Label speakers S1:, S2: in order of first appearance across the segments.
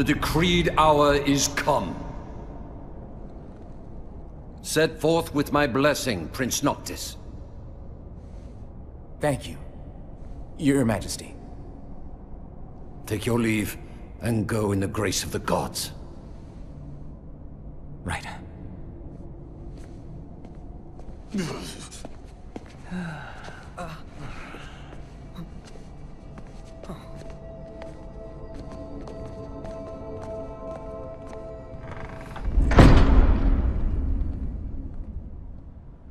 S1: The decreed hour is come. Set forth with my blessing, Prince Noctis.
S2: Thank you, Your Majesty.
S1: Take your leave, and go in the grace of the gods.
S2: Right.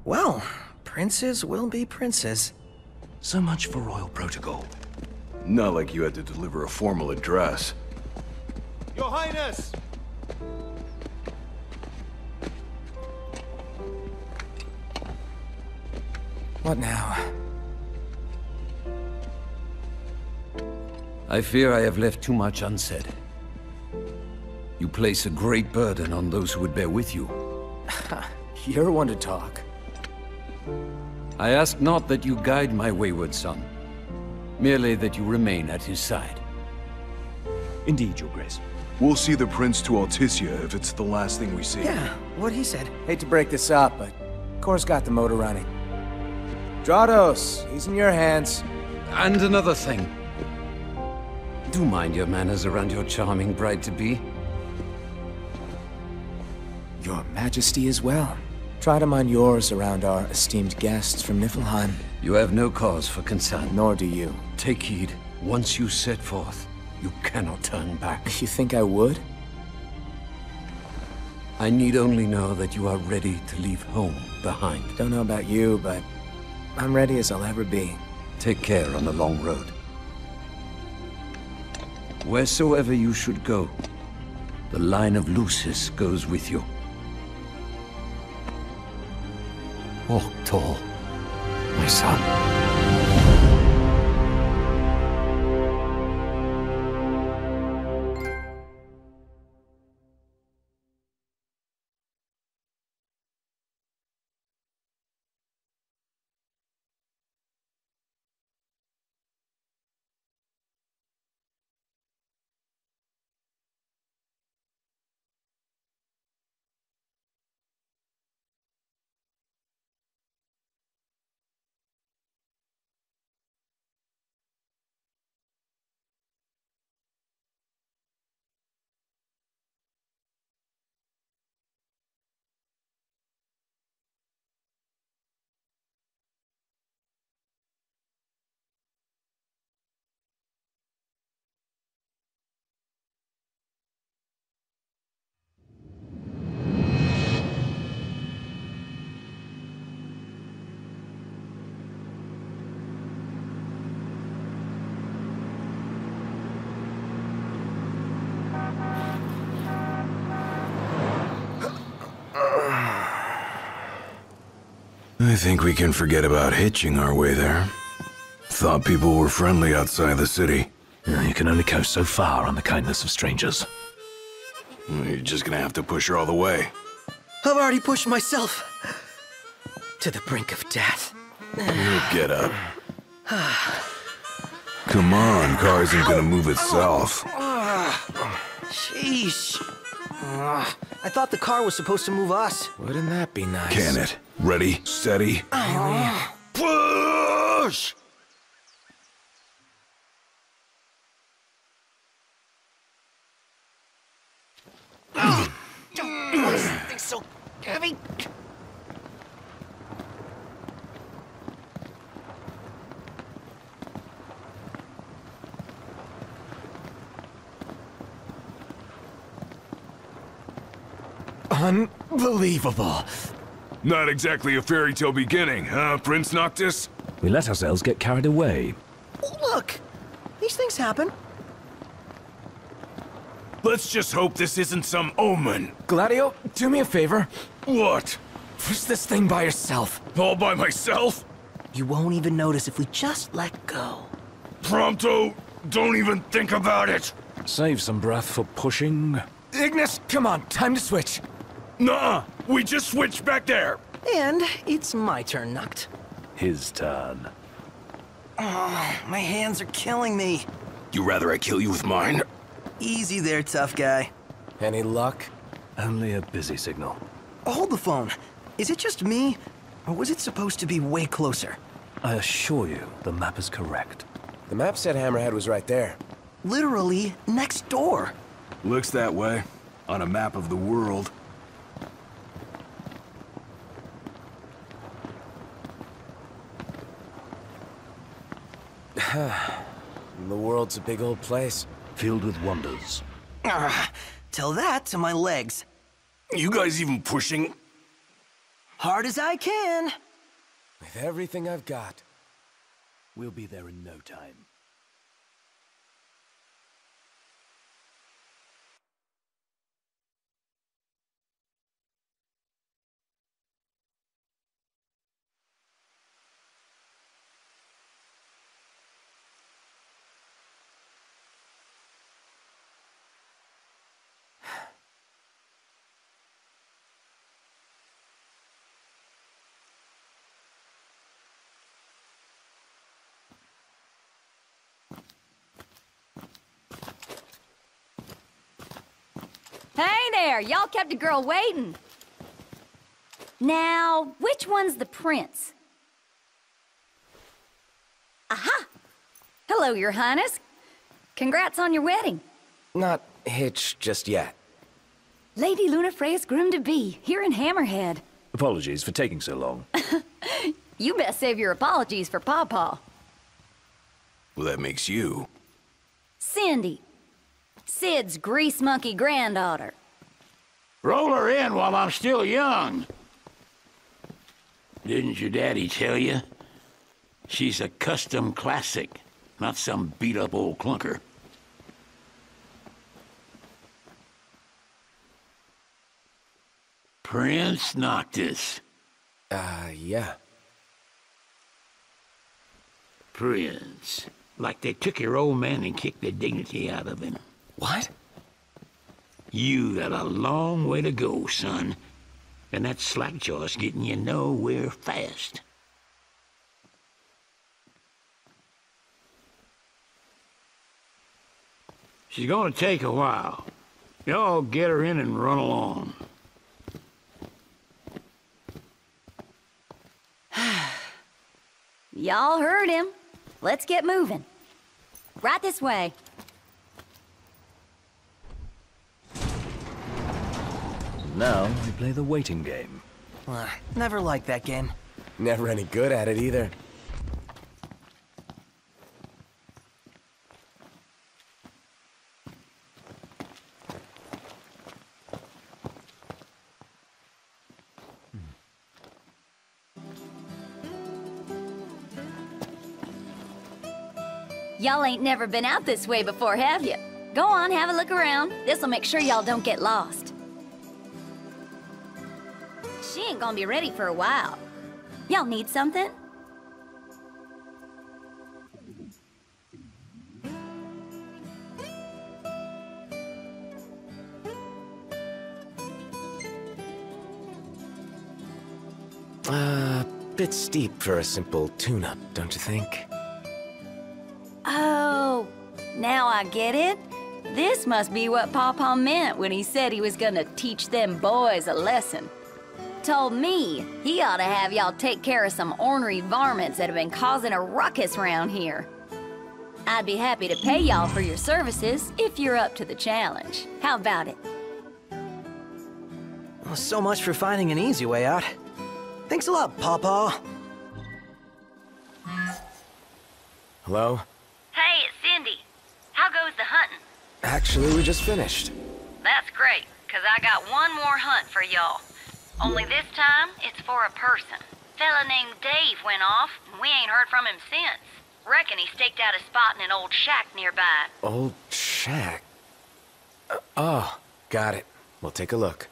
S3: Well, princes will be princes.
S4: So much for royal protocol.
S5: Not like you had to deliver a formal address.
S6: Your Highness!
S2: What now?
S1: I fear I have left too much unsaid. You place a great burden on those who would bear with you.
S2: You're one to talk.
S1: I ask not that you guide my wayward son, merely that you remain at his side.
S4: Indeed, Your Grace.
S5: We'll see the prince to Alticia if it's the last thing we see.
S3: Yeah, what he said.
S2: Hate to break this up, but Kor's got the motor running. Drados, he's in your hands.
S1: And another thing. Do mind your manners around your charming bride-to-be.
S2: Your Majesty as well. Try to mind yours around our esteemed guests from Niflheim.
S1: You have no cause for concern.
S2: Nor do you.
S1: Take heed. Once you set forth, you cannot turn back.
S2: You think I would?
S1: I need only know that you are ready to leave home behind.
S2: Don't know about you, but I'm ready as I'll ever be.
S1: Take care on the long road. Wheresoever you should go, the line of Lucis goes with you. Walk tall, my son.
S5: I think we can forget about hitching our way there. Thought people were friendly outside the city.
S4: You can only go so far on the kindness of strangers.
S5: You're just gonna have to push her all the way.
S3: I've already pushed myself to the brink of death.
S5: Get up. Come on, car isn't gonna move itself.
S3: Sheesh. I thought the car was supposed to move us.
S2: Wouldn't that be nice?
S5: Can it? Ready, steady. Push!
S3: It's so heavy.
S2: Unbelievable.
S5: Not exactly a fairy tale beginning, huh, Prince Noctis?
S4: We let ourselves get carried away.
S3: Look, these things happen.
S5: Let's just hope this isn't some omen.
S2: Gladio, do me a favor.
S5: What?
S2: Push this thing by yourself.
S5: All by myself?
S3: You won't even notice if we just let go.
S5: Prompto, don't even think about it.
S4: Save some breath for pushing.
S2: Ignis, come on, time to switch.
S5: Nuh-uh, we just switched back there.
S3: And it's my turn, Noct.
S4: His turn.
S3: Oh, my hands are killing me.
S5: You rather I kill you with mine?
S3: Easy there, tough guy.
S2: Any luck?
S4: Only a busy signal.
S3: Hold the phone. Is it just me? Or was it supposed to be way closer?
S4: I assure you, the map is correct.
S2: The map said Hammerhead was right there.
S3: Literally next door.
S5: Looks that way, on a map of the world.
S2: The world's a big old place.
S4: Filled with wonders.
S3: Tell that to my legs.
S5: You guys even pushing?
S3: Hard as I can.
S2: With everything I've got.
S4: We'll be there in no time.
S7: Hey there, y'all kept a girl waiting. Now, which one's the prince? Aha! Hello, Your Highness. Congrats on your wedding.
S2: Not hitched just yet.
S7: Lady Lunafreya's groom-to-be, here in Hammerhead.
S4: Apologies for taking so long.
S7: You best save your apologies for Pawpaw.
S5: Well, that makes you.
S7: Cindy. Sid's grease monkey granddaughter.
S8: Roll her in while I'm still young. Didn't your daddy tell you? She's a custom classic, not some beat-up old clunker. Prince Noctis.
S2: Yeah.
S8: Prince. Like they took your old man and kicked the dignity out of him.
S2: What?
S8: You got a long way to go, son. And that slackjaw's getting you nowhere fast. She's gonna take a while. Y'all get her in and run along.
S7: Y'all heard him. Let's get moving. Right this way.
S4: Now we play the waiting game.
S3: Never liked that game.
S2: Never any good at it either.
S7: Y'all ain't never been out this way before, have you? Go on, have a look around. This'll make sure y'all don't get lost. She ain't gonna be ready for a while. Y'all need something?
S2: Bit steep for a simple tune-up, don't you think?
S7: Oh, now I get it. This must be what Pawpaw meant when he said he was gonna teach them boys a lesson. Told me he ought to have y'all take care of some ornery varmints that have been causing a ruckus around here. I'd be happy to pay y'all for your services if you're up to the challenge. How about it?
S3: Well, so much for finding an easy way out. Thanks a lot, Pawpaw.
S2: Hello?
S7: Hey, it's Cindy. How goes the hunting?
S2: Actually, we just finished.
S7: That's great, 'cause I got one more hunt for y'all. Only this time, it's for a person. Fella named Dave went off, and we ain't heard from him since. Reckon he staked out a spot in an old shack nearby.
S2: Old shack? Oh, got it. We'll take a look.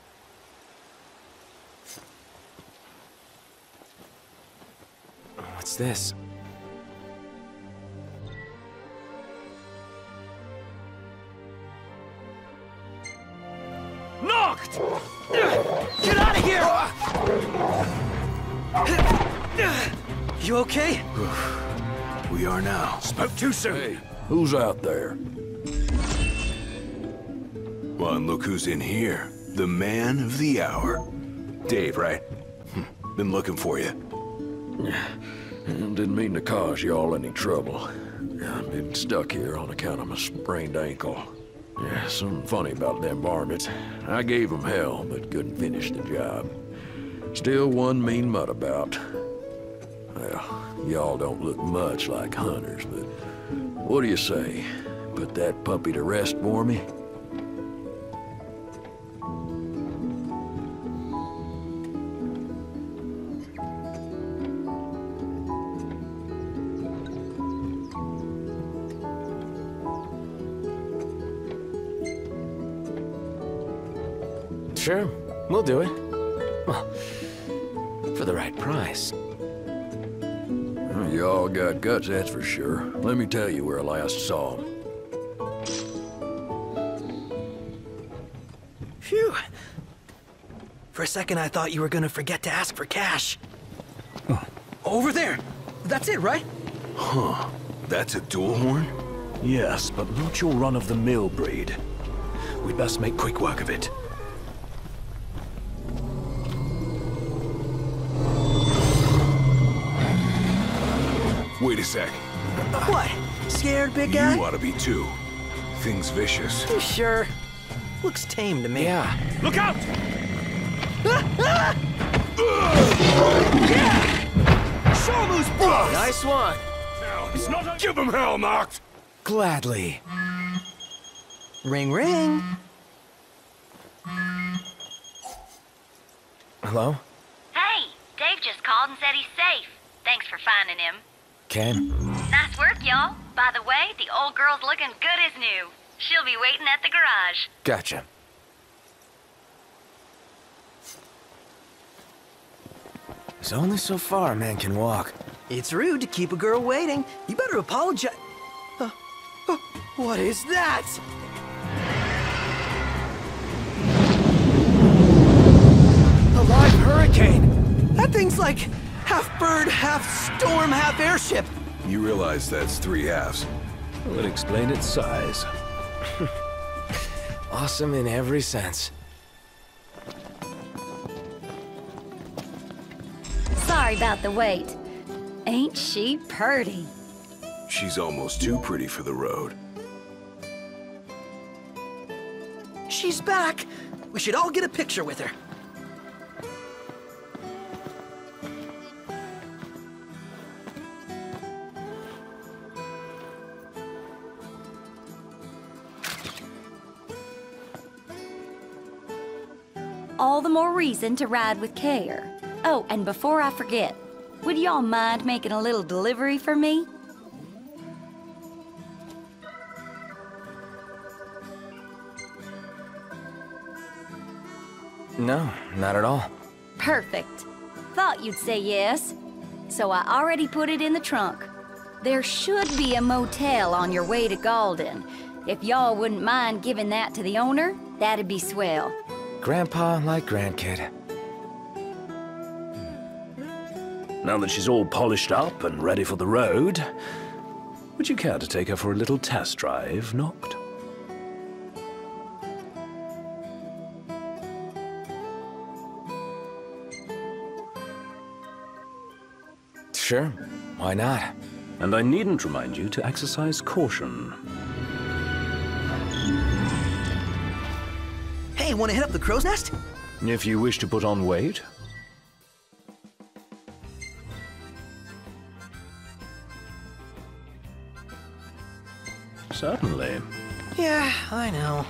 S2: What's this?
S8: Knocked!
S3: Get out of here! You okay?
S5: We are now.
S4: Spoke too soon.
S8: Who's out there?
S5: Well, and look who's in here. The man of the hour. Dave, right? Been looking for you.
S9: Didn't mean to cause y'all any trouble. I've been stuck here on account of my sprained ankle. Yeah, something funny about them varmints. I gave them hell, but couldn't finish the job. Still one mean mutt about. Well, y'all don't look much like hunters, but what do you say? Put that puppy to rest for me?
S2: Sure, we'll do it. Well, for the right price.
S9: Well, y'all got guts, that's for sure. Let me tell you where I last saw them.
S3: Phew. For a second, I thought you were gonna forget to ask for cash. Over there. That's it, right?
S5: Huh. That's a dual horn?
S4: Yes, but not your run-of-the-mill breed. We'd best make quick work of it.
S5: Wait a sec.
S3: What? Scared, big guy?
S5: You ought to be too. Thing's vicious.
S3: You sure? Looks tame to me.
S2: Yeah.
S9: Look out!
S3: Show him who's boss!
S2: Nice one.
S5: It's not a... Give him hell, Noct!
S2: Gladly.
S3: Ring, ring.
S2: Hello?
S7: Hey, Dave just called and said he's safe. Thanks for finding him.
S2: Ken?
S7: Nice work, y'all. By the way, the old girl's looking good as new. She'll be waiting at the garage.
S2: Gotcha. There's only so far a man can walk.
S3: It's rude to keep a girl waiting. You better apologize. What is that? A live hurricane! That thing's like half bird, half storm, half airship.
S5: You realize that's 3 halves.
S4: Would explain its size.
S2: Awesome in every sense.
S7: Sorry about the wait. Ain't she purty?
S5: She's almost too pretty for the road.
S3: She's back. We should all get a picture with her.
S7: All the more reason to ride with care. Oh, and before I forget, would y'all mind making a little delivery for me?
S2: No, not at all.
S7: Perfect. Thought you'd say yes. So I already put it in the trunk. There should be a motel on your way to Galden. If y'all wouldn't mind giving that to the owner, that'd be swell.
S2: Grandpa like grandkid.
S4: Now that she's all polished up and ready for the road, would you care to take her for a little test drive, Noct?
S2: Sure, why not?
S4: And I needn't remind you to exercise caution.
S3: Hey, wanna hit up the crow's nest?
S4: If you wish to put on weight. Certainly.
S3: Yeah, I know.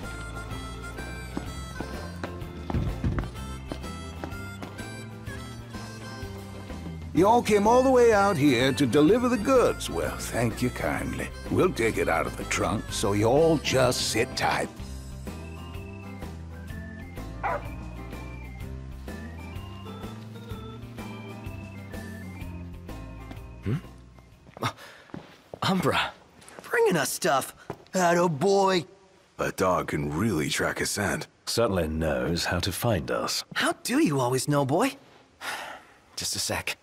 S10: You all came all the way out here to deliver the goods. Well, thank you kindly. We'll take it out of the trunk, so you all just sit tight.
S2: Umbra.
S3: Bringing us stuff. Atta boy.
S5: That dog can really track a scent.
S4: Certainly knows how to find us.
S3: How do you always know, boy?
S2: Just a sec.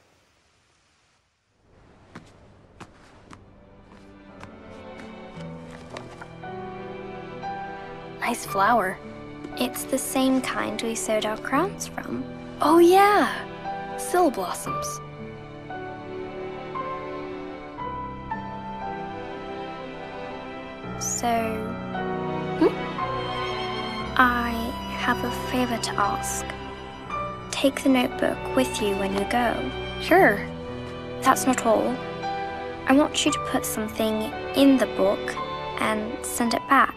S11: Nice flower. It's the same kind we sewed our crowns from. Oh yeah, Sill blossoms. So, I have a favor to ask. Take the notebook with you when you go. Sure. That's not all. I want you to put something in the book and send it back.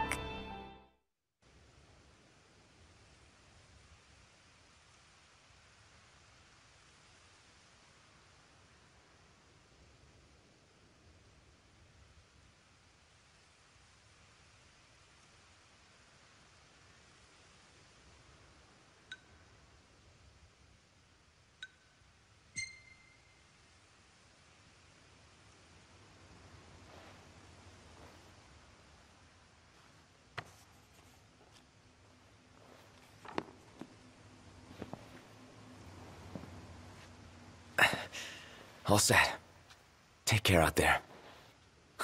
S3: All set. Take care out there.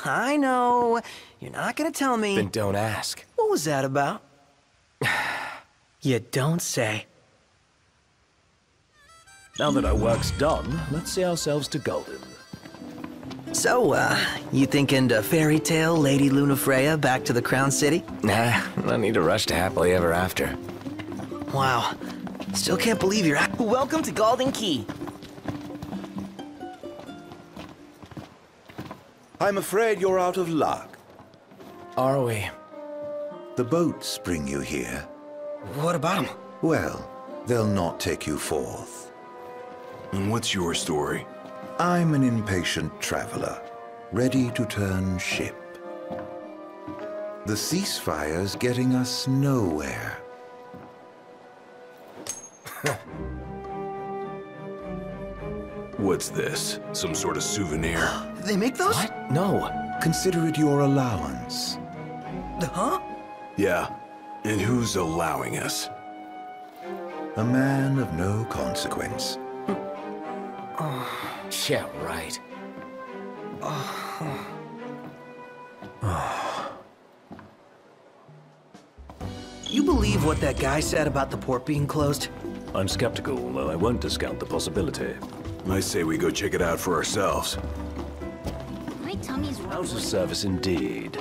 S3: I know. You're not gonna tell me.
S2: Then don't ask.
S3: What was that about? You don't say.
S4: Now that our work's done, let's see ourselves to Golden.
S3: So, you thinking to fairy tale Lady Lunafreya back to the Crown City?
S2: Nah, no need to rush to happily ever after.
S3: Wow. Still can't believe you're at— Welcome to Golden Key.
S12: I'm afraid you're out of luck.
S2: Are we?
S12: The boats bring you here.
S3: What about them?
S12: Well, they'll not take you forth.
S5: And what's your story?
S12: I'm an impatient traveler, ready to turn ship. The ceasefire's getting us nowhere.
S5: What's this? Some sort of souvenir?
S3: They make those?
S2: What? No.
S12: Consider it your allowance.
S3: Huh?
S5: Yeah. And who's allowing us?
S12: A man of no consequence.
S2: Yeah, right.
S3: You believe what that guy said about the port being closed?
S4: I'm skeptical, though I won't discount the possibility.
S5: I say we go check it out for ourselves.
S7: My tummy's
S4: Out of service indeed.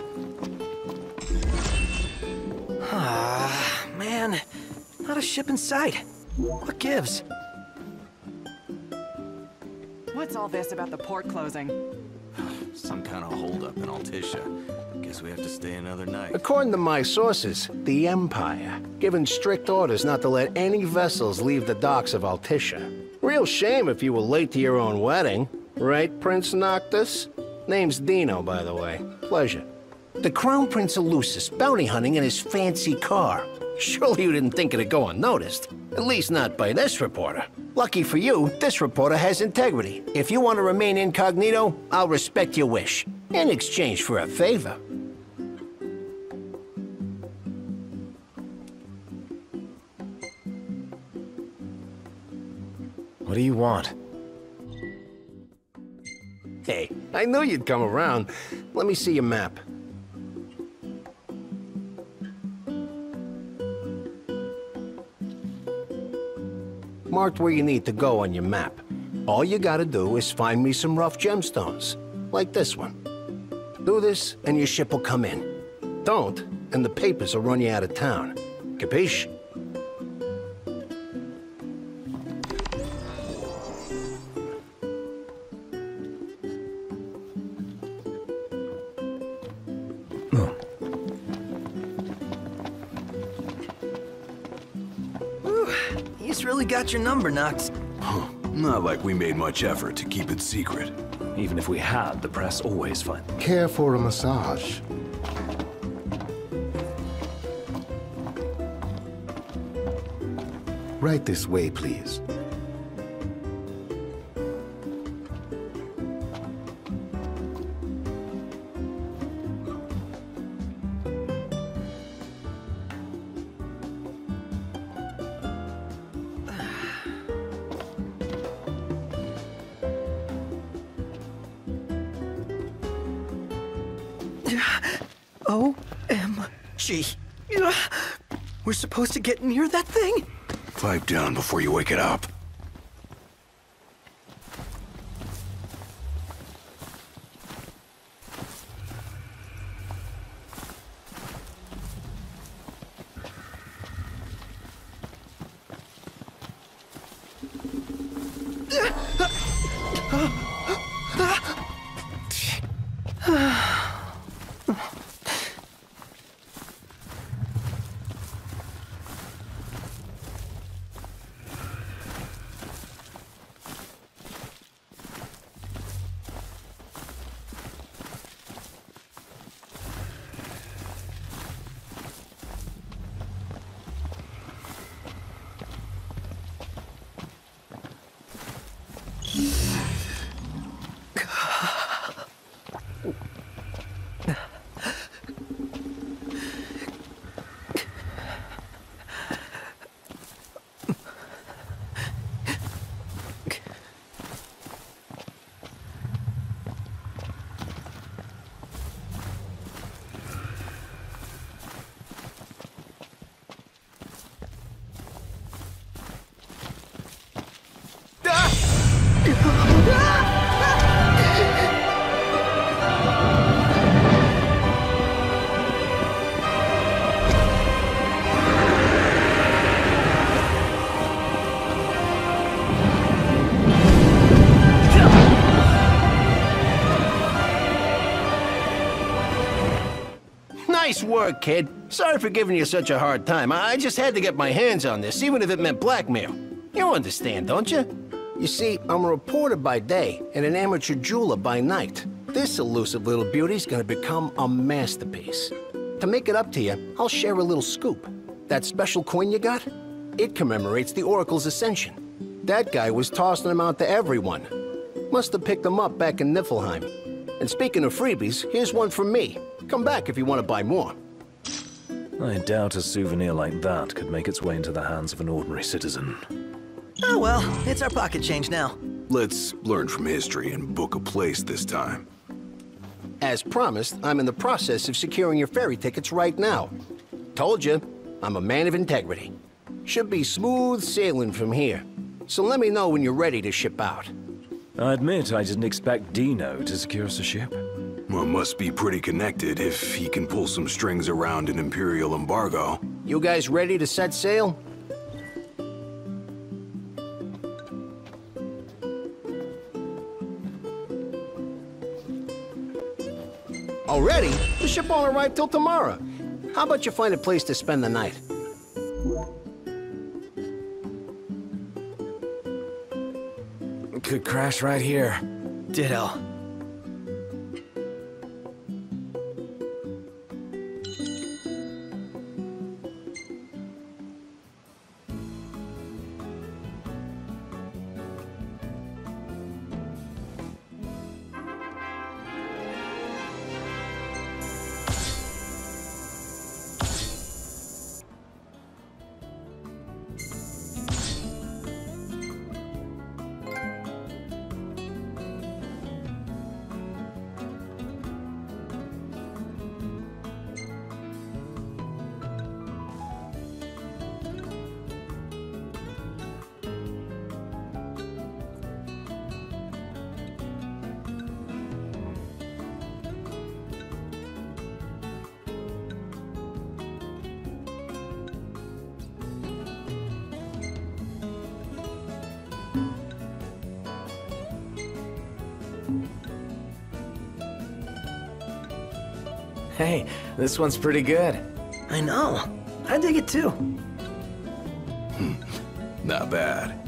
S3: Ah, man. Not a ship in sight. What gives?
S13: What's all this about the port closing?
S14: Some kind of holdup in Altisha. Guess we have to stay another night.
S15: According to my sources, the Empire given strict orders not to let any vessels leave the docks of Altisha. Real shame if you were late to your own wedding. Right, Prince Noctis? Name's Dino, by the way. Pleasure. The Crown Prince of Lucis bounty hunting in his fancy car. Surely you didn't think it'd go unnoticed. At least not by this reporter. Lucky for you, this reporter has integrity. If you want to remain incognito, I'll respect your wish. In exchange for a favor.
S2: What do you want?
S15: Hey, I knew you'd come around. Let me see your map. Marked where you need to go on your map. All you gotta do is find me some rough gemstones, like this one. Do this, and your ship will come in. Don't, and the papers will run you out of town. Capiche?
S3: He's really got your number, Nox.
S5: Not like we made much effort to keep it secret.
S4: Even if we had, the press always find.
S10: Care for a massage? Right this way, please.
S3: OMG. We're supposed to get near that thing?
S5: Pipe down before you wake it up.
S15: Nice work, kid. Sorry for giving you such a hard time. I just had to get my hands on this, even if it meant blackmail. You understand, don't you? You see, I'm a reporter by day and an amateur jeweler by night. This elusive little beauty's gonna become a masterpiece. To make it up to you, I'll share a little scoop. That special coin you got? It commemorates the Oracle's ascension. That guy was tossing them out to everyone. Must have picked them up back in Niflheim. And speaking of freebies, here's one from me. Come back if you want to buy more.
S4: I doubt a souvenir like that could make its way into the hands of an ordinary citizen.
S3: Oh well, it's our pocket change now.
S5: Let's learn from history and book a place this time.
S15: As promised, I'm in the process of securing your ferry tickets right now. Told you, I'm a man of integrity. Should be smooth sailing from here. So let me know when you're ready to ship out.
S4: I admit I didn't expect Dino to secure us a ship.
S5: Well, must be pretty connected if he can pull some strings around an Imperial embargo.
S15: You guys ready to set sail? Already? The ship won't arrive till tomorrow. How about you find a place to spend the night?
S2: Could crash right here.
S3: Ditto.
S2: Hey, this one's pretty good.
S3: I know. I dig it too.
S5: Not bad.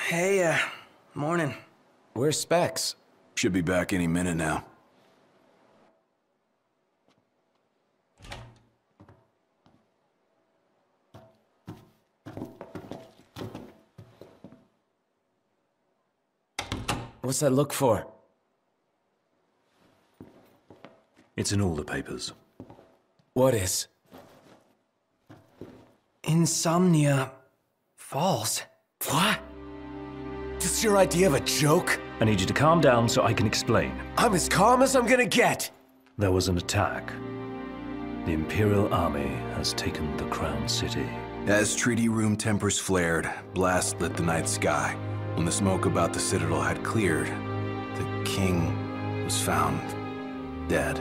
S3: Hey, morning.
S2: Where's Specs?
S5: Should be back any minute now.
S2: What's that look for?
S4: It's in all the papers.
S2: What is?
S3: Insomnia Falls.
S2: What? This your idea of a joke?
S4: I need you to calm down so I can explain.
S2: I'm as calm as I'm gonna get!
S4: There was an attack. The Imperial Army has taken the Crown City.
S5: As treaty room tempers flared, blast lit the night sky. When the smoke about the Citadel had cleared, the king was found dead.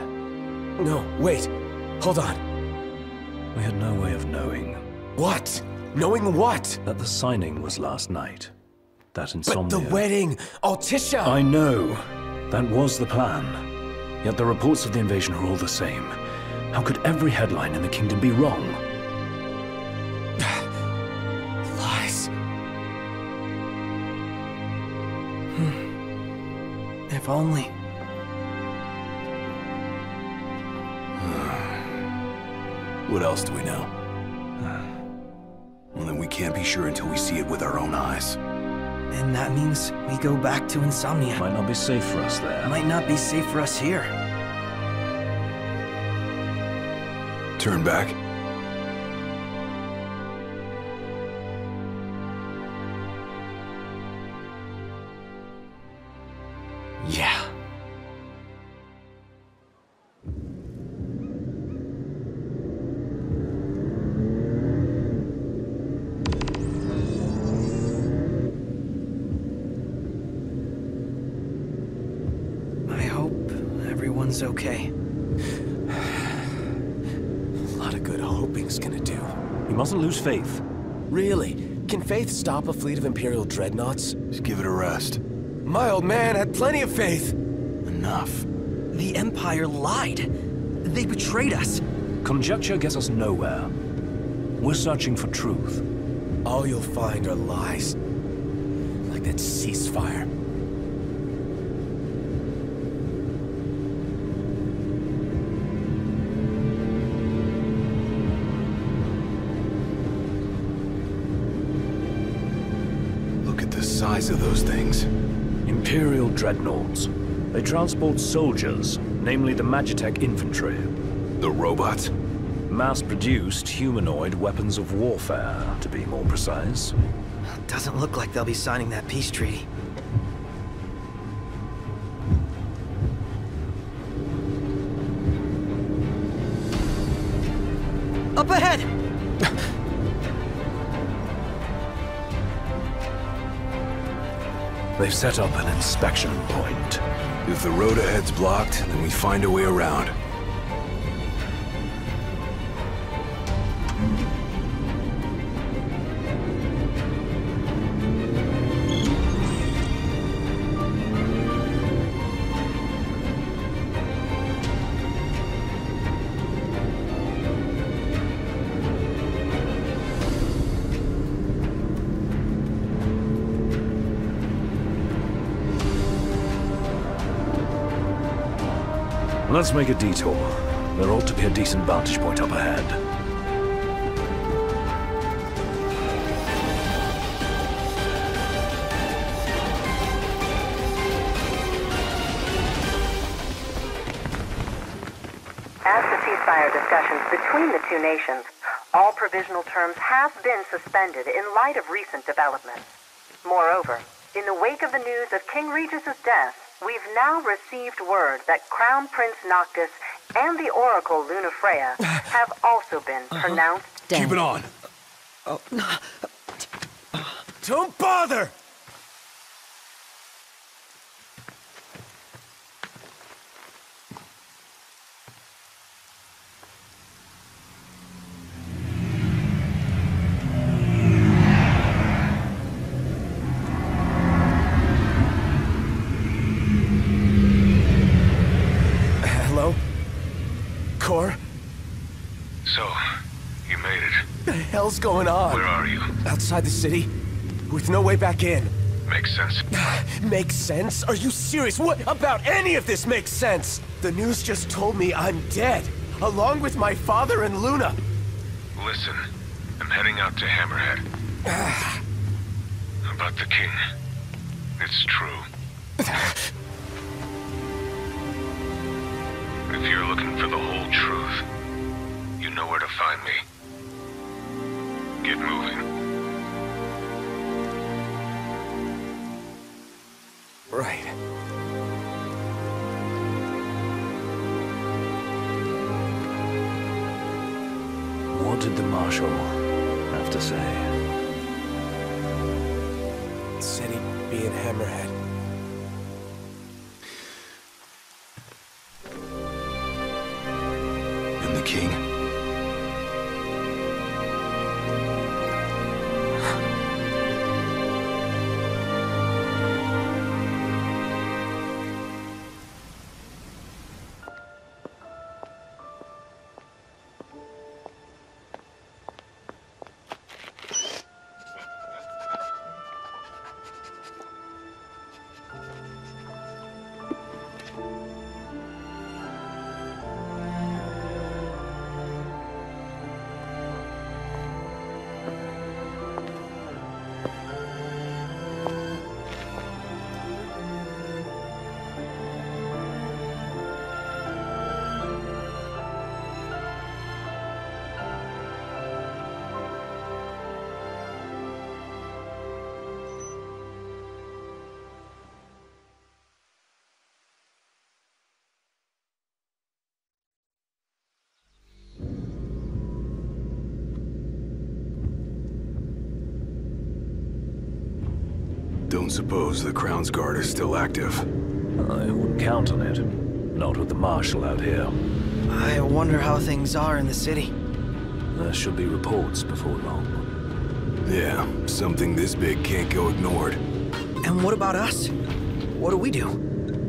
S2: No, wait. Hold on.
S4: We had no way of knowing.
S2: What? Knowing what?
S4: That the signing was last night. That insomnia...
S2: But the wedding! Altisha!
S4: I know. That was the plan. Yet the reports of the invasion are all the same. How could every headline in the kingdom be wrong?
S2: Lies.
S3: If only.
S5: What else do we know? Well, then we can't be sure until we see it with our own eyes.
S3: And that means we go back to Insomnia.
S4: Might not be safe for us there.
S3: Might not be safe for us here.
S5: Turn back.
S2: Yeah.
S3: I hope everyone's okay.
S2: A lot of good hoping's gonna do.
S4: You mustn't lose faith.
S2: Really? Can Faith stop a fleet of Imperial dreadnoughts?
S5: Just give it a rest.
S2: My old man had plenty of faith.
S5: Enough.
S3: The Empire lied. They betrayed us.
S4: Conjecture gets us nowhere. We're searching for truth.
S2: All you'll find are lies. Like that ceasefire.
S5: Look at the size of those things.
S4: Imperial dreadnoughts. They transport soldiers, namely the Magitech infantry.
S5: The robots?
S4: Mass-produced humanoid weapons of warfare, to be more precise.
S3: Doesn't look like they'll be signing that peace treaty. Up ahead!
S4: They've set up an inspection point.
S5: If the road ahead's blocked, then we find a way around.
S4: Let's make a detour. There ought to be a decent vantage point up ahead.
S16: As the ceasefire discussions between the two nations, all provisional terms have been suspended in light of recent developments. Moreover, in the wake of the news of King Regis's death, we've now received word that Crown Prince Noctis and the Oracle Lunafreya have also been pronounced dead.
S2: Keep it on. Don't bother!
S17: So, you made it.
S2: What the hell's going on?
S17: Where are you?
S2: Outside the city, with no way back in.
S17: Makes sense.
S2: Makes sense? Are you serious? What about any of this makes sense? The news just told me I'm dead, along with my father and Luna.
S17: Listen, I'm heading out to Hammerhead. About the king. It's true. If you're looking for the whole truth, you know where to find me. Get moving.
S2: Right.
S4: What did the Marshal have to say?
S2: Said he'd be in Hammerhead.
S5: And the king? Don't suppose the Crown's Guard is still active?
S4: I wouldn't count on it. Not with the Marshal out here.
S3: I wonder how things are in the city.
S4: There should be reports before long.
S5: Yeah, something this big can't go ignored.
S3: And what about us? What do we do?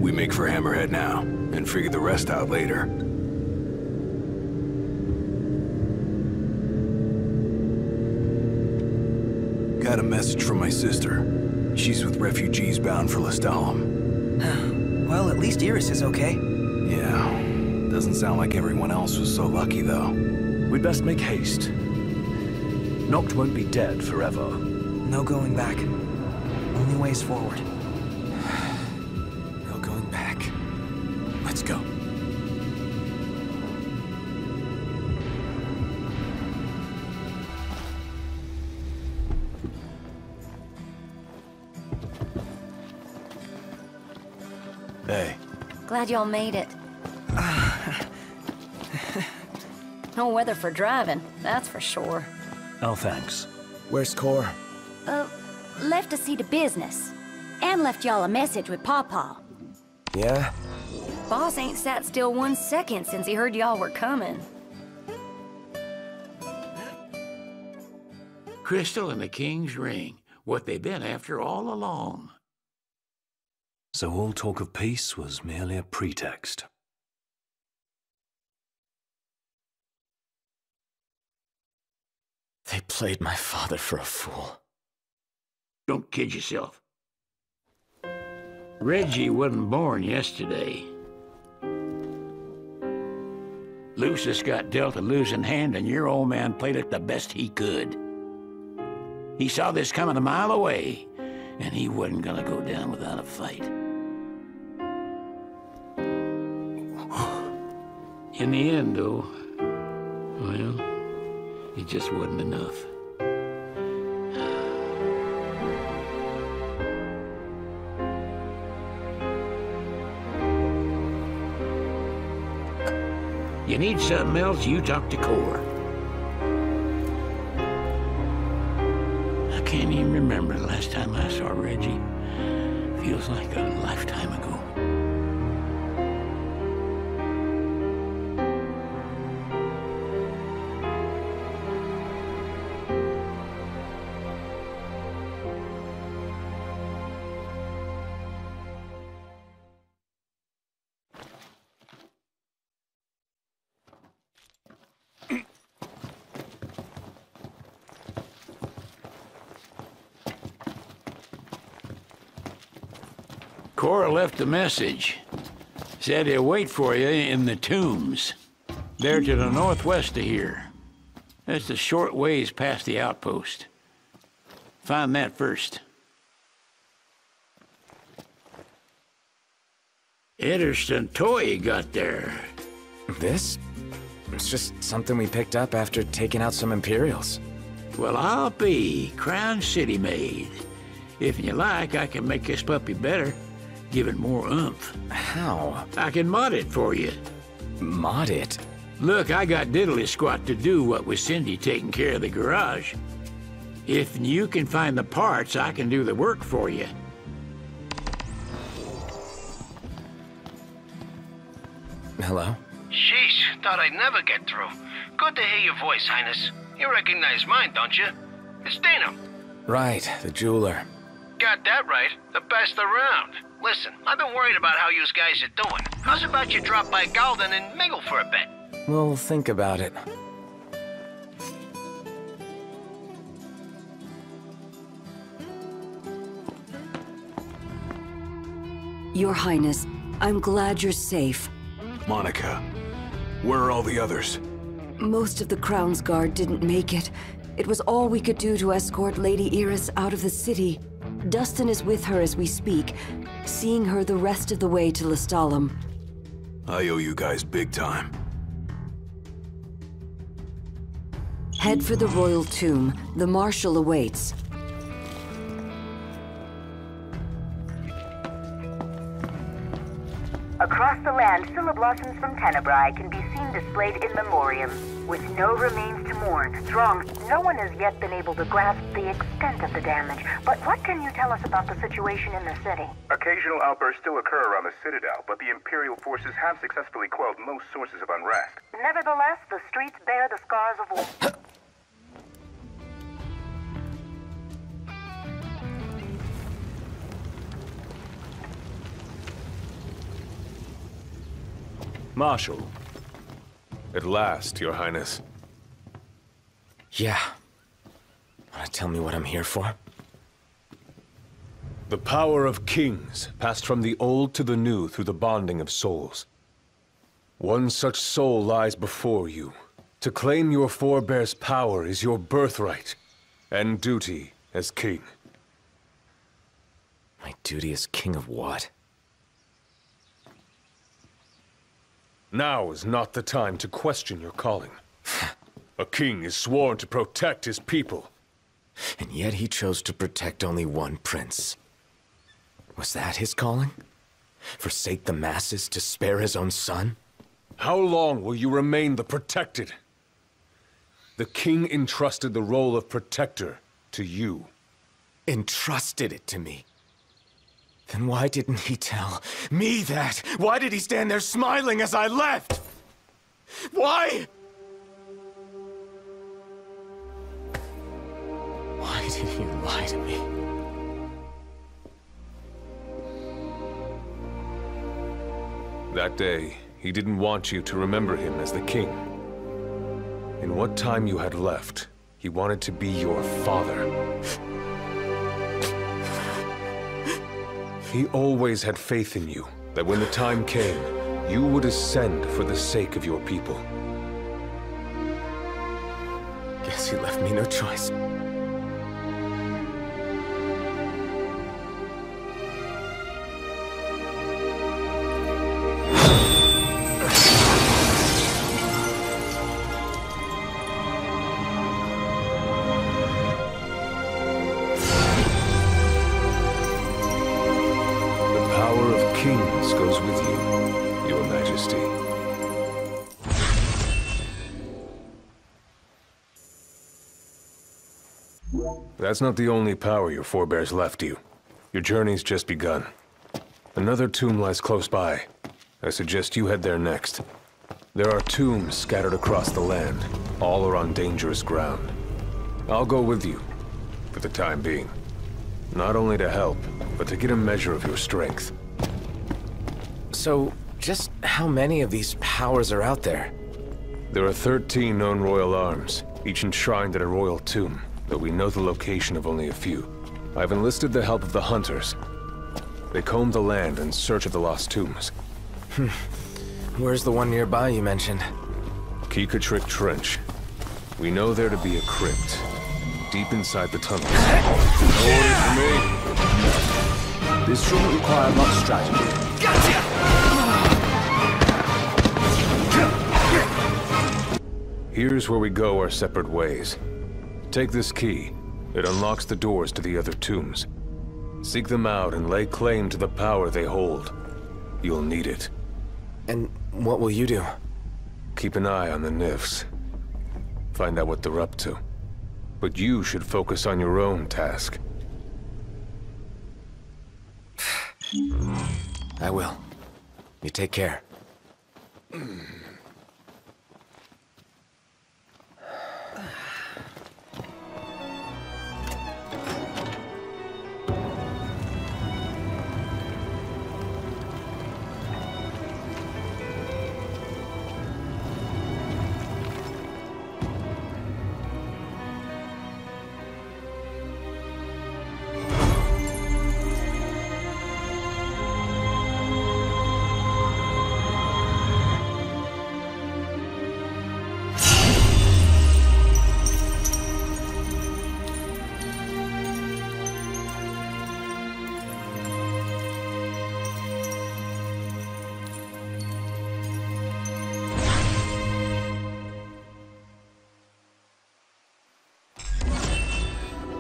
S5: We make for Hammerhead now, and figure the rest out later. Got a message from my sister. She's with refugees bound for Lestalem.
S3: Well, at least Iris is okay.
S5: Yeah. Doesn't sound like everyone else was so lucky, though.
S4: We'd best make haste. Noct won't be dead forever.
S3: No going back. Only ways forward.
S2: No going back. Let's go.
S5: Hey.
S7: Glad y'all made it. No weather for driving, that's for sure.
S4: Oh, thanks.
S2: Where's Cor?
S7: Left to see to business. And left y'all a message with Pawpaw.
S2: Yeah?
S7: Boss ain't sat still 1 second since he heard y'all were coming.
S8: Crystal and the King's Ring. What they've been after all along.
S4: So all talk of peace was merely a pretext.
S14: They played my father for a fool.
S8: Don't kid yourself. Reggie wasn't born yesterday. Lucius got dealt a losing hand, and your old man played it the best he could. He saw this coming a mile away, and he wasn't gonna go down without a fight. In the end, though, well, it just wasn't enough. You need something else, you talk to Cor. I can't even remember the last time I saw Reggie. Feels like a lifetime ago. Cora left a message. Said he'll wait for you in the tombs. They're to the northwest of here. That's a short ways past the outpost. Find that first. Interesting toy you got there.
S18: This? It's just something we picked up after taking out some Imperials.
S8: Well, I'll be Crown City made. If you like, I can make this puppy better. Give it more oomph.
S18: How?
S8: I can mod it for you.
S18: Mod it?
S8: Look, I got diddly squat to do what with Cindy taking care of the garage. If you can find the parts, I can do the work for you.
S18: Hello?
S15: Sheesh, thought I'd never get through. Good to hear your voice, Highness. You recognize mine, don't you? It's Dana.
S18: Right, the jeweler.
S15: Got that right. The best around. Listen, I've been worried about how you guys are doing. How's about you drop by Galden and mingle for a bit?
S18: We'll think about it.
S19: Your Highness, I'm glad you're safe.
S5: Monica, where are all the others?
S19: Most of the Crown's Guard didn't make it. It was all we could do to escort Lady Iris out of the city. Dustin is with her as we speak, seeing her the rest of the way to Lestalem.
S5: I owe you guys big time.
S19: Head for the royal tomb. The Marshal awaits.
S16: Across the land, blossoms from Tenebrae can be seen displayed in memoriam. With no remains to mourn, Throng, no one has yet been able to grasp the extent of the damage. But what can you tell us about the situation in the city?
S20: Occasional outbursts still occur around the Citadel, but the Imperial forces have successfully quelled most sources of unrest.
S16: Nevertheless, the streets bear the scars of war.
S21: Marshal. At last, Your Highness.
S18: Yeah. Wanna tell me what I'm here for?
S21: The power of kings passed from the old to the new through the bonding of souls. One such soul lies before you. To claim your forebear's power is your birthright and duty as king.
S18: My duty as king of what?
S21: Now is not the time to question your calling. A king is sworn to protect his people.
S18: And yet he chose to protect only one prince. Was that his calling? Forsake the masses to spare his own son?
S21: How long will you remain the protected? The king entrusted the role of protector to you.
S18: Entrusted it to me? Then why didn't he tell me that? Why did he stand there smiling as I left? Why? Why did he lie to me?
S21: That day, he didn't want you to remember him as the king. In what time you had left, he wanted to be your father. He always had faith in you, that when the time came, you would ascend for the sake of your people.
S18: Guess he left me no choice.
S21: That's not the only power your forebears left you. Your journey's just begun. Another tomb lies close by. I suggest you head there next. There are tombs scattered across the land. All are on dangerous ground. I'll go with you, for the time being. Not only to help, but to get a measure of your strength.
S18: So, just how many of these powers are out there?
S21: There are 13 known royal arms, each enshrined at a royal tomb, though we know the location of only a few. I've enlisted the help of the hunters. They combed the land in search of the lost tombs.
S18: Where's the one nearby you mentioned?
S21: Keekatrick Trench. We know there to be a crypt, deep inside the tunnels. No orders for me.
S2: This shouldn't require much strategy.
S21: Here's where we go our separate ways. Take this key. It unlocks the doors to the other tombs. Seek them out and lay claim to the power they hold. You'll need it.
S18: And what will you do?
S21: Keep an eye on the Nifs. Find out what they're up to. But you should focus on your own task.
S18: I will. You take care.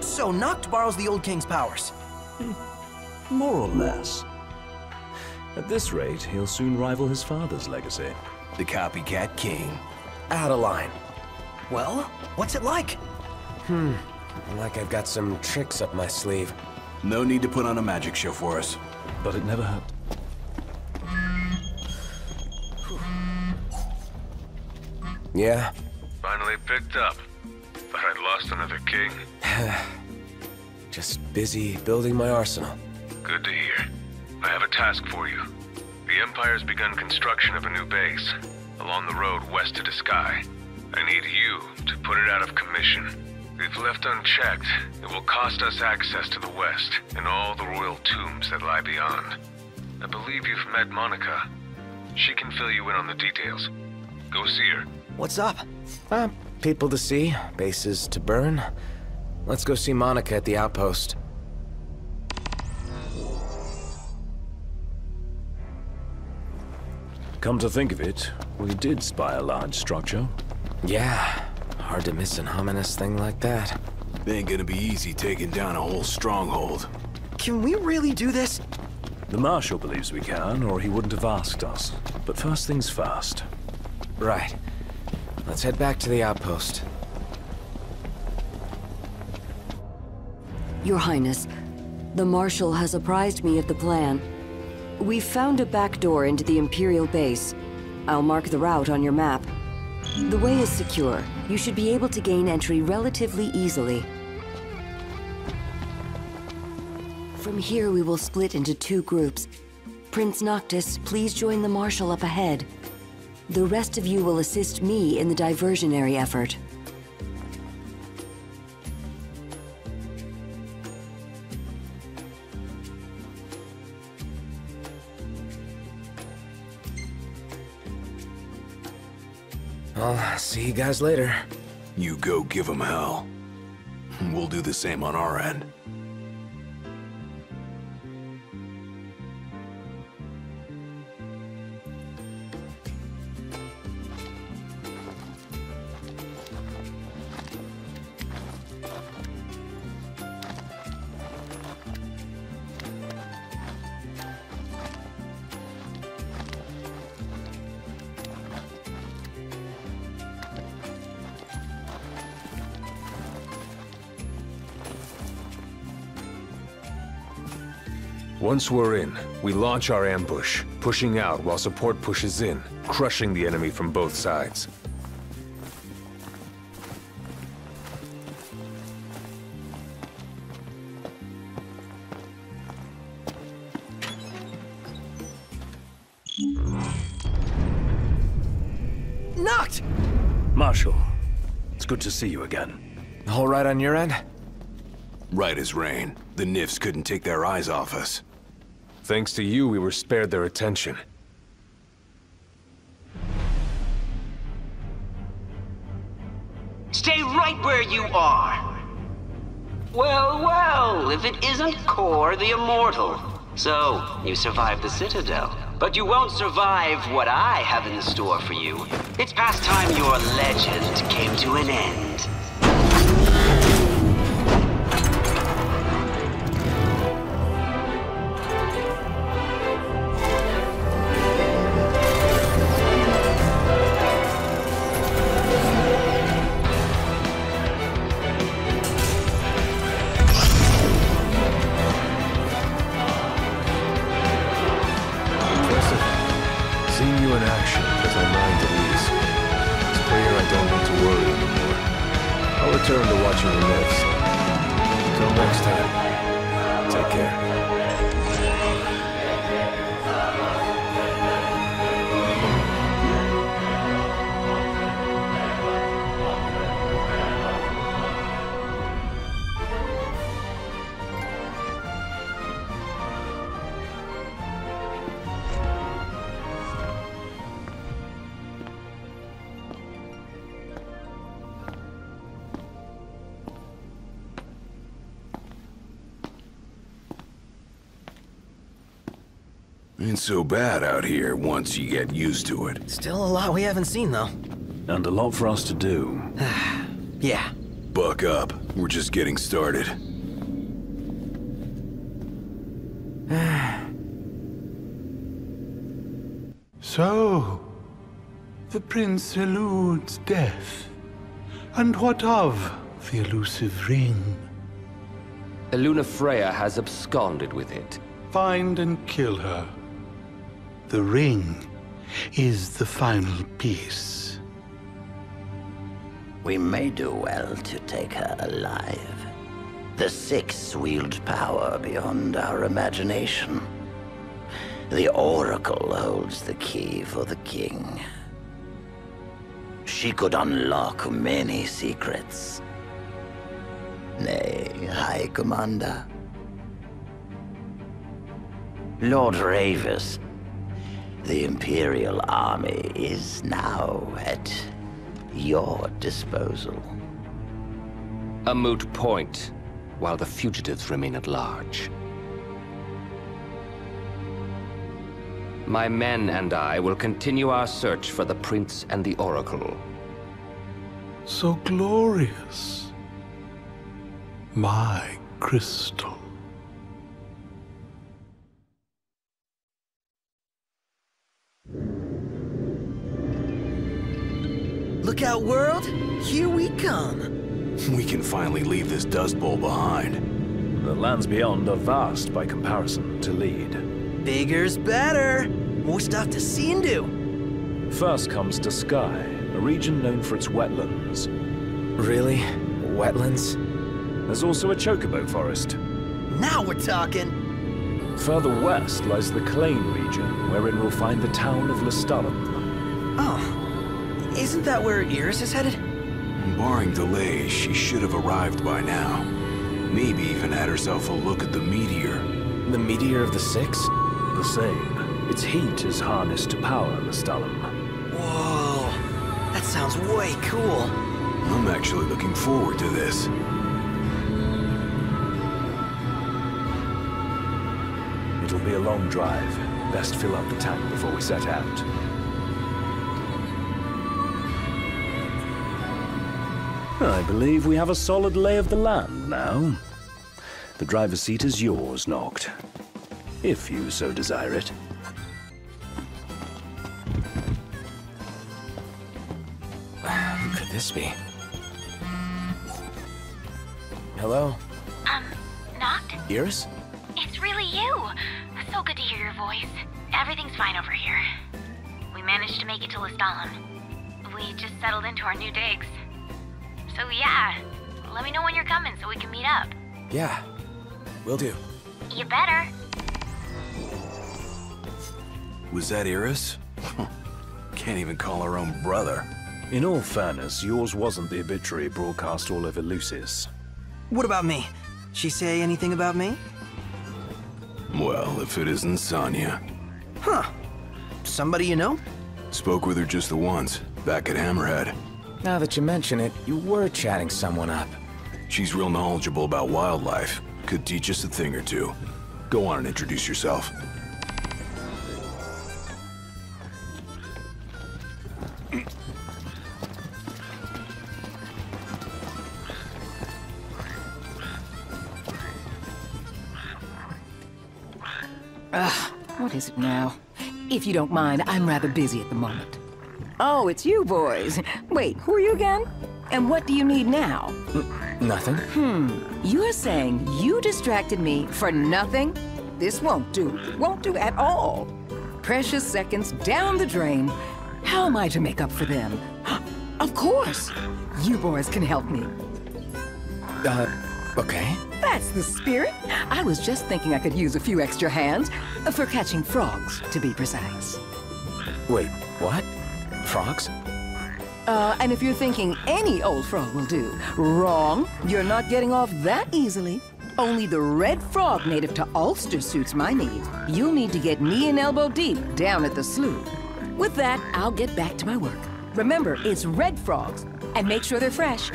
S3: So, Noct borrows the old king's powers.
S4: More or less. At this rate, he'll soon rival his father's legacy.
S2: The copycat king.
S18: Out of line. Well, what's it like? Like I've got some tricks up my sleeve.
S5: No need to put on a magic show for us.
S4: But it never hurt.
S18: Yeah?
S17: Finally picked up. Thought I'd lost another king.
S18: Just busy building my arsenal.
S17: Good to hear. I have a task for you. The Empire's begun construction of a new base, along the road west to the sky. I need you to put it out of commission. If left unchecked, it will cost us access to the west and all the royal tombs that lie beyond. I believe you've met Monica. She can fill you in on the details. Go see her.
S3: What's up?
S18: People to see, bases to burn. Let's go see Monica at the outpost.
S4: Come to think of it, we did spy a large structure.
S18: Yeah, hard to miss an ominous thing like that.
S5: It ain't gonna be easy taking down a whole stronghold.
S3: Can we really do this?
S4: The Marshal believes we can, or he wouldn't have asked us. But first things first.
S18: Right. Let's head back to the outpost.
S19: Your Highness, the Marshal has apprised me of the plan. We've found a back door into the Imperial base. I'll mark the route on your map. The way is secure. You should be able to gain entry relatively easily. From here, we will split into 2 groups. Prince Noctis, please join the Marshal up ahead. The rest of you will assist me in the diversionary effort.
S18: I'll see you guys later.
S5: You go give them hell. We'll do the same on our end.
S21: Once we're in, we launch our ambush, pushing out while support pushes in, crushing the enemy from both sides.
S3: Noct!
S4: Marshal, it's good to see you again.
S18: All right on your end?
S5: Right as rain. The Nifs couldn't take their eyes off us.
S21: Thanks to you, we were spared their attention.
S6: Stay right where you are. Well, well, if it isn't Kor the Immortal. So, you survived the Citadel. But you won't survive what I have in store for you. It's past time your legend came to an end.
S21: Return to watching the myths. Till next time, take care.
S5: Ain't so bad out here once you get used to it.
S3: Still a lot we haven't seen, though.
S4: And a lot for us to do.
S3: Yeah.
S5: Buck up. We're just getting started.
S22: So, the prince eludes death. And what of the elusive ring?
S23: Eluna Freya has absconded with it.
S22: Find and kill her. The ring is the final piece.
S24: We may do well to take her alive. The Six wield power beyond our imagination. The Oracle holds the key for the king. She could unlock many secrets. Nay, High Commander. Lord Ravis, the Imperial Army is now at your disposal.
S23: A moot point, while the fugitives remain at large. My men and I will continue our search for the Prince and the Oracle.
S22: So glorious. My crystal.
S3: Look out, world! Here we come!
S5: We can finally leave this Dust Bowl behind.
S4: The lands beyond are vast by comparison to Lead.
S3: Bigger's better! More stuff to see and do!
S4: First comes to Sky, a region known for its wetlands.
S3: Really? Wetlands?
S4: There's also a chocobo forest.
S3: Now we're talking!
S4: Further west lies the Clane region, wherein we'll find the town of Lestalem.
S3: Oh. Isn't that where Iris is headed?
S5: Barring delays, she should have arrived by now. Maybe even had herself a look at the meteor.
S3: The meteor of the Six?
S4: The same. Its heat is harnessed to power Lestalem.
S3: Whoa. That sounds way cool.
S5: I'm actually looking forward to this.
S4: It'll be a long drive. Best fill up the tank before we set out. I believe we have a solid lay of the land now. The driver's seat is yours, Noct. If you so desire it.
S3: Who could this be? Hello?
S25: Noct?
S3: Iris?
S25: It's really you! So good to hear your voice. Everything's fine over here. We managed to make it to Lestalem. We just settled into our new digs. So yeah, let me know when you're coming so we can meet up.
S3: Yeah, will do.
S25: You better.
S5: Was that Iris? Can't even call her own brother.
S4: In all fairness, yours wasn't the obituary broadcast all over Lucis.
S3: What about me? She say anything about me?
S5: Well, if it isn't Sonya.
S3: Huh. Somebody you know?
S5: Spoke with her just the once, back at Hammerhead.
S18: Now that you mention it, you were chatting someone up.
S5: She's real knowledgeable about wildlife. Could teach us a thing or two. Go on and introduce yourself.
S1: What is it now? If you don't mind, I'm rather busy at the moment. Oh, it's you boys. Wait, who are you again? And what do you need now?
S18: Nothing.
S1: You're saying you distracted me for nothing? This won't do. Won't do at all. Precious seconds down the drain. How am I to make up for them? Of course. You boys can help me.
S18: Okay.
S1: That's the spirit. I was just thinking I could use a few extra hands for catching frogs, to be precise.
S18: Wait, what? Frogs?
S1: And if you're thinking any old frog will do, wrong. You're not getting off that easily. Only the red frog native to Ulster suits my needs. You'll need to get knee and elbow deep down at the slough. With that, I'll get back to my work. Remember, it's red frogs, and make sure they're fresh.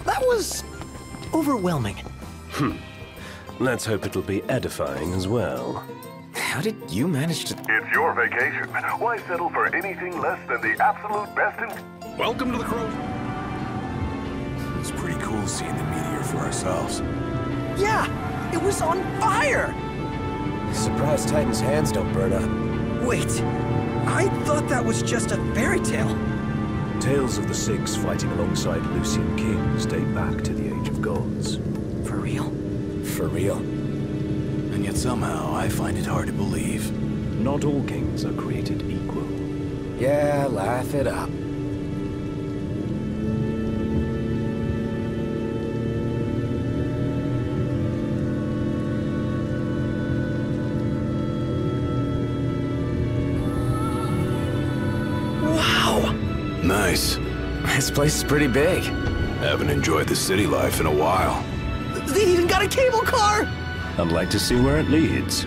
S3: That was overwhelming.
S4: Let's hope it'll be edifying as well.
S18: How did you manage to...
S20: It's your vacation. Why settle for anything less than the absolute best in...
S17: Welcome to the Crow.
S5: It's pretty cool seeing the meteor for ourselves.
S3: Yeah, it was on fire!
S2: Surprised Titan's hands don't burn up.
S3: Wait, I thought that was just a fairy tale.
S4: Tales of the Six fighting alongside Lucian kings date back to the Age of Gods.
S3: For real?
S2: For real.
S5: And yet somehow I find it hard to believe.
S4: Not all kings are created equal.
S2: Yeah, laugh it up.
S3: Wow!
S5: Nice.
S18: This place is pretty big.
S5: Haven't enjoyed the city life in a while.
S3: They even got a cable car!
S4: I'd like to see where it leads.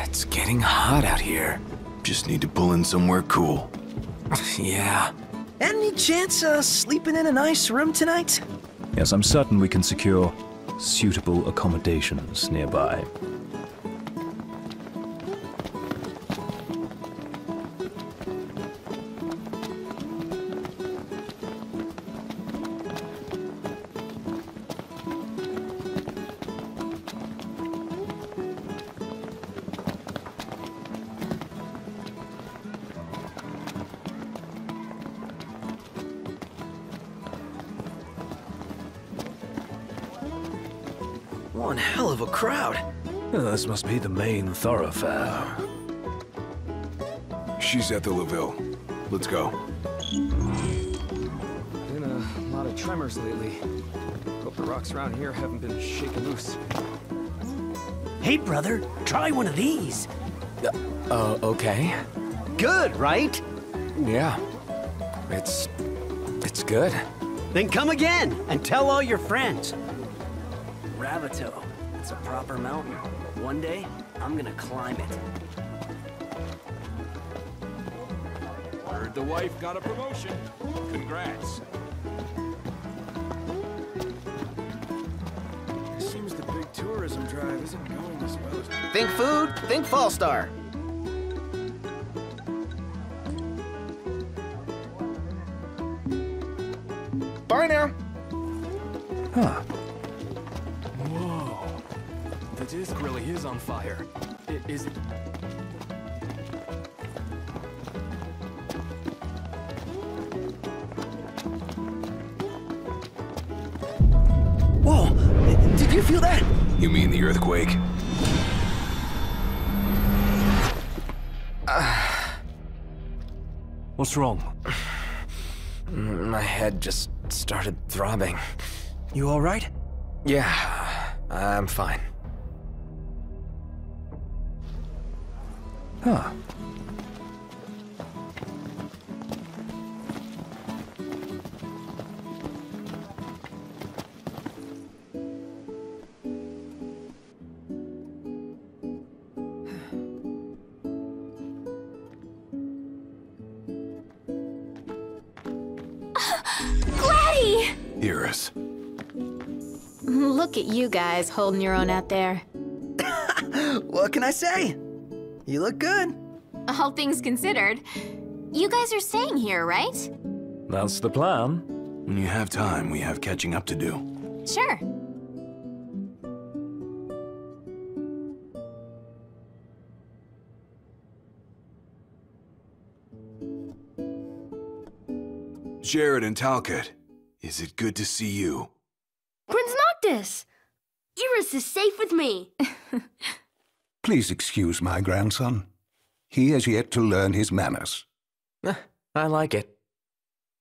S18: It's getting hot out here.
S5: Just need to pull in somewhere cool.
S18: Yeah.
S3: Any chance sleeping in a nice room tonight?
S4: Yes, I'm certain we can secure suitable accommodations nearby.
S3: One hell of a crowd.
S4: This must be the main thoroughfare.
S5: She's at the LaVille. Let's go.
S9: Been a lot of tremors lately. Hope the rocks around here haven't been shaken loose.
S3: Hey, brother, try one of these.
S18: Okay.
S3: Good, right?
S18: Yeah. It's good.
S3: Then come again and tell all your friends. Ravito, it's a proper mountain. One day, I'm gonna climb it.
S17: Heard the wife got a promotion. Congrats.
S9: Seems the big tourism drive isn't going as well as...
S3: Think food, think Fallstar.
S18: Bye now.
S4: Huh.
S9: Whoa. The disc really is on fire. Is it...
S3: Whoa! Did you feel that?
S5: You mean the earthquake?
S4: What's wrong?
S18: My head just started throbbing. You all right? Yeah, I'm fine.
S4: Huh.
S7: Gladdy!
S5: Iris.
S7: Look at you guys holding your own out there.
S10: What can I say? You look good.
S7: All things considered. You guys are staying here, right?
S4: That's the plan.
S5: When you have time, we have catching up to do.
S7: Sure.
S5: Jared and Talcott, is it good to see you?
S11: Prince Noctis! Iris is safe with me.
S12: Please excuse my grandson. He has yet to learn his manners.
S18: I like it.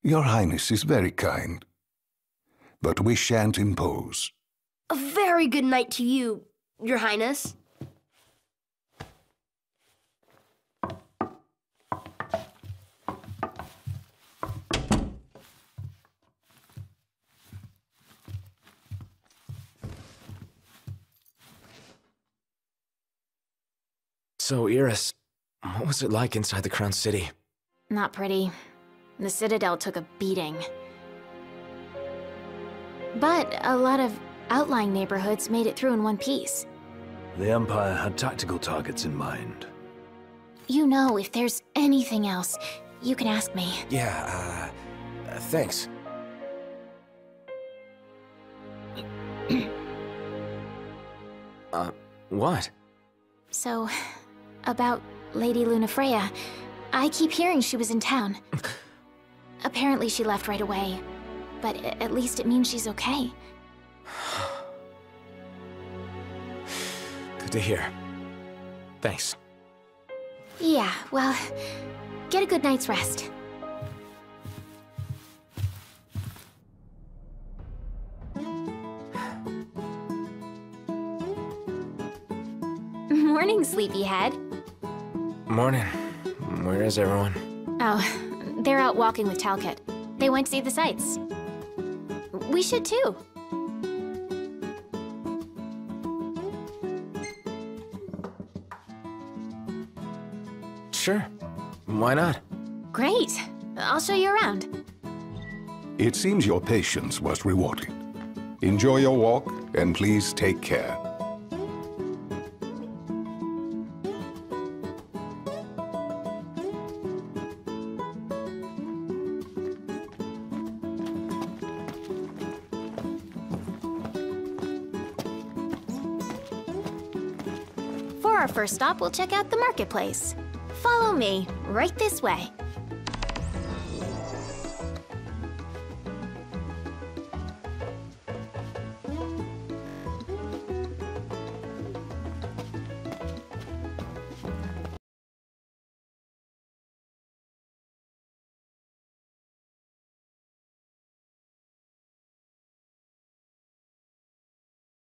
S12: Your Highness is very kind. But we shan't impose.
S11: A very good night to you, Your Highness.
S18: So, Iris, what was it like inside the Crown City?
S7: Not pretty. The Citadel took a beating. But a lot of outlying neighborhoods made it through in one piece.
S4: The Empire had tactical targets in mind.
S7: You know, if there's anything else, you can ask me.
S18: Yeah, thanks. What?
S7: So, about Lady Lunafreya, I keep hearing she was in town. Apparently she left right away, but at least it means she's okay.
S18: Good to hear. Thanks.
S7: Yeah, well, get a good night's rest. Morning, sleepyhead.
S18: Morning. Where is everyone?
S7: Oh, they're out walking with Talcott. They went to see the sights. We should too.
S18: Sure. Why not?
S7: Great. I'll show you around.
S12: It seems your patience was rewarded. Enjoy your walk, and please take care.
S7: For our first stop, we'll check out the marketplace. Follow me, right this way.